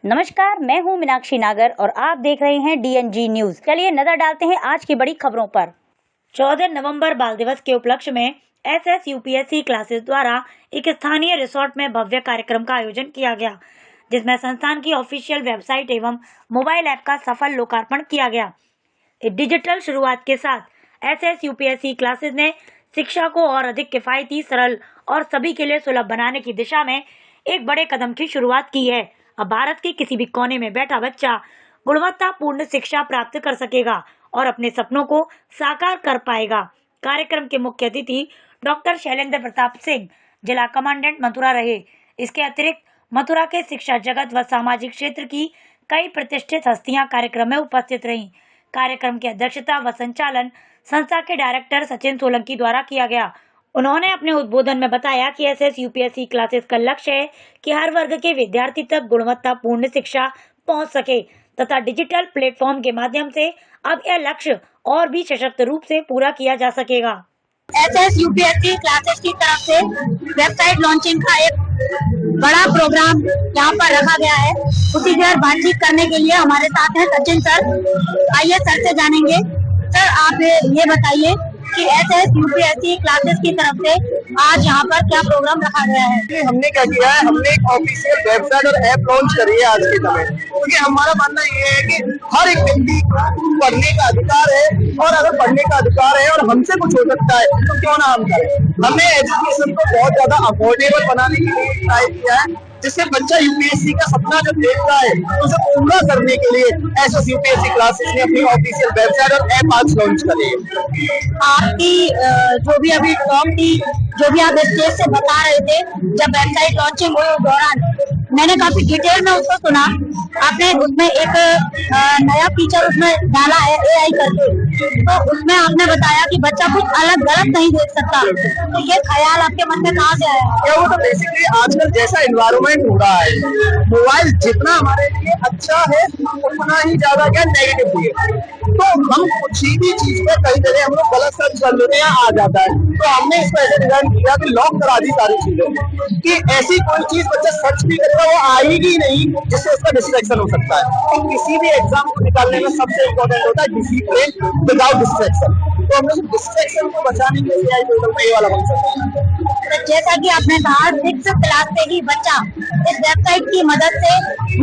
नमस्कार, मैं हूं मीनाक्षी नागर और आप देख रहे हैं DNG न्यूज। चलिए नजर डालते हैं आज की बड़ी खबरों पर। 14 नवंबर बाल दिवस के उपलक्ष्य में SS UPSC क्लासेस द्वारा एक स्थानीय रिसोर्ट में भव्य कार्यक्रम का आयोजन किया गया, जिसमें संस्थान की ऑफिशियल वेबसाइट एवं मोबाइल ऐप का सफल लोकार्पण किया गया। डिजिटल शुरुआत के साथ SS UPSC क्लासेस ने शिक्षा को और अधिक किफायती, सरल और सभी के लिए सुलभ बनाने की दिशा में एक बड़े कदम की शुरुआत की है। अब भारत के किसी भी कोने में बैठा बच्चा गुणवत्तापूर्ण शिक्षा प्राप्त कर सकेगा और अपने सपनों को साकार कर पाएगा। कार्यक्रम के मुख्य अतिथि डॉक्टर शैलेंद्र प्रताप सिंह, जिला कमांडेंट मथुरा रहे। इसके अतिरिक्त मथुरा के शिक्षा जगत व सामाजिक क्षेत्र की कई प्रतिष्ठित हस्तियां कार्यक्रम में उपस्थित रहीं। कार्यक्रम की अध्यक्षता व संचालन संस्था के डायरेक्टर सचिन सोलंकी द्वारा किया गया। उन्होंने अपने उद्बोधन में बताया कि SS UPSC क्लासेस का लक्ष्य है कि हर वर्ग के विद्यार्थी तक गुणवत्तापूर्ण शिक्षा पहुंच सके तथा डिजिटल प्लेटफॉर्म के माध्यम से अब यह लक्ष्य और भी सशक्त रूप से पूरा किया जा सकेगा। SS UPSC क्लासेस की तरफ से वेबसाइट लॉन्चिंग का एक बड़ा प्रोग्राम यहाँ पर रखा गया है। उसी की बातचीत करने के लिए हमारे साथ हैं सचिन सर। आइए सर से जानेंगे। सर, आप ये बताइए कि SS UPSC क्लासेस की तरफ से आज यहाँ पर क्या प्रोग्राम रखा गया है? हमने क्या किया है, हमने एक ऑफिशियल वेबसाइट और ऐप लॉन्च करी है आज के समय, क्योंकि हमारा मानना ये है कि हर एक व्यक्ति को पढ़ने का अधिकार है और अगर पढ़ने का अधिकार है और हमसे कुछ हो सकता है तो क्यों ना हम करें। हमने एजुकेशन को बहुत ज्यादा अफोर्डेबल बनाने के लिए ट्राई किया है, जिससे बच्चा UPSC का सपना जब देखता है तो उसे पूरा करने के लिए SS UPSC क्लासेस ने अपनी ऑफिशियल वेबसाइट और ऐप आज लॉन्च करी है। आपकी जो भी अभी टॉक थी, जो भी आप स्टेज से बता रहे थे, जब वेबसाइट लॉन्चिंग हुई उस दौरान मैंने काफी डिटेल में उसको सुना। आपने उसमें एक नया फीचर उसमें डाला है AI करके, तो उसमें आपने बताया कि बच्चा कुछ अलग गलत नहीं देख सकता। तो ये ख्याल आपके मन में कहाँ से आया? क्या वो तो बेसिकली आजकल जैसा एनवायरनमेंट हो रहा है, मोबाइल जितना हमारे लिए अच्छा है उतना ही ज्यादा क्या नेगेटिव भी है। तो हम कुछ ही भी चीज पे कई जगह हम लोग गलत सर्च कर लेते हैं, आ जाता है। तो हमने इसको ऐसे डिजाइन किया कि लॉक करा दी सारी चीजें कि ऐसी कोई चीज बच्चा सर्च भी करेगा वो आएगी नहीं जिससे उसका डिस्ट्रैक्शन हो सकता है। तो किसी भी एग्जाम को निकालने में सबसे इम्पोर्टेंट होता है डिसिप्लिन विदाउट डिस्ट्रैक्शन। तो हमने डिस्ट्रैक्शन को बचाने के लिए AI पोर्टल में ये वाला फंक्शन है। जैसा कि आपने कहा 6th क्लास से ही बच्चा इस वेबसाइट की मदद से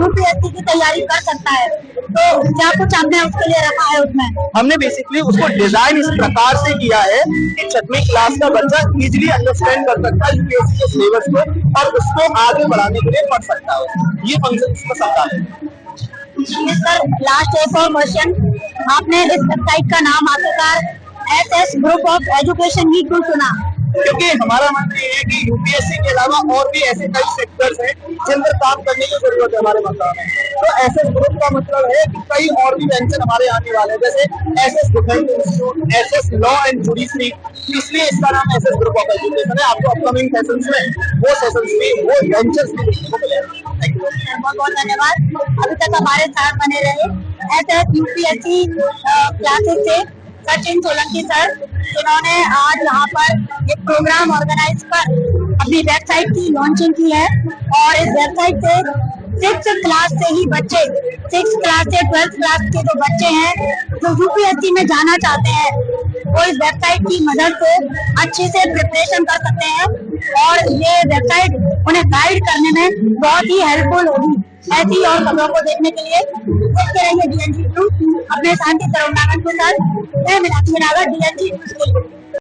UPSC की तैयारी कर सकता है, तो क्या कुछ आपने उसके लिए रखा है उसमें? हमने बेसिकली उसको डिजाइन इस प्रकार से किया है कि 6वीं क्लास का बच्चा इजीली अंडरस्टैंड कर सकता है UPSC के सिलेबस को और उसको आगे बढ़ाने के लिए पढ़ सकता है। ये फंक्शन इसमें सबका है। सर, लास्ट एक और क्वेश्चन, आपने इस वेबसाइट का नाम आखिरकार SS ग्रुप ऑफ एजुकेशन ही क्यों चुना? क्योंकि हमारा मानना ये है कि UPSC के अलावा और भी ऐसे कई सेक्टर्स हैं जिन पर काम करने की जरूरत है हमारे मतलब में। तो SS ग्रुप का मतलब है कि कई और भी वेंचर हमारे आने वाले हैं, जैसे SS defence institute, SS law and judiciary, इसलिए इसका नाम SS ग्रुप ऑफ एजुकेशन है। आपको अपकमिंग सेशंस में वो सेशंस भी, वो वेंचर्स भी देखने को मिलेगा। बहुत बहुत धन्यवाद। अभी तक हमारे साथ बने रहे SS UPSC क्लासेस से सचिन सोलंकी सर, जिन्होंने आज यहाँ पर एक प्रोग्राम ऑर्गेनाइज कर अपनी वेबसाइट की लॉन्चिंग की है। और इस वेबसाइट से 6th क्लास से ही बच्चे, 6th क्लास से 12th क्लास के जो बच्चे हैं जो UPSC में जाना चाहते हैं, वो इस वेबसाइट की मदद से अच्छे से प्रिपरेशन कर सकते हैं और ये वेबसाइट उन्हें गाइड करने में बहुत ही हेल्पफुल होगी। ऐसी और खबरों को देखने के लिए देखते रहिए DNG न्यूज। अपने शांति तरुणानंद के साथ मैं मीनाक्षी नागर, DNG न्यूज के लिए।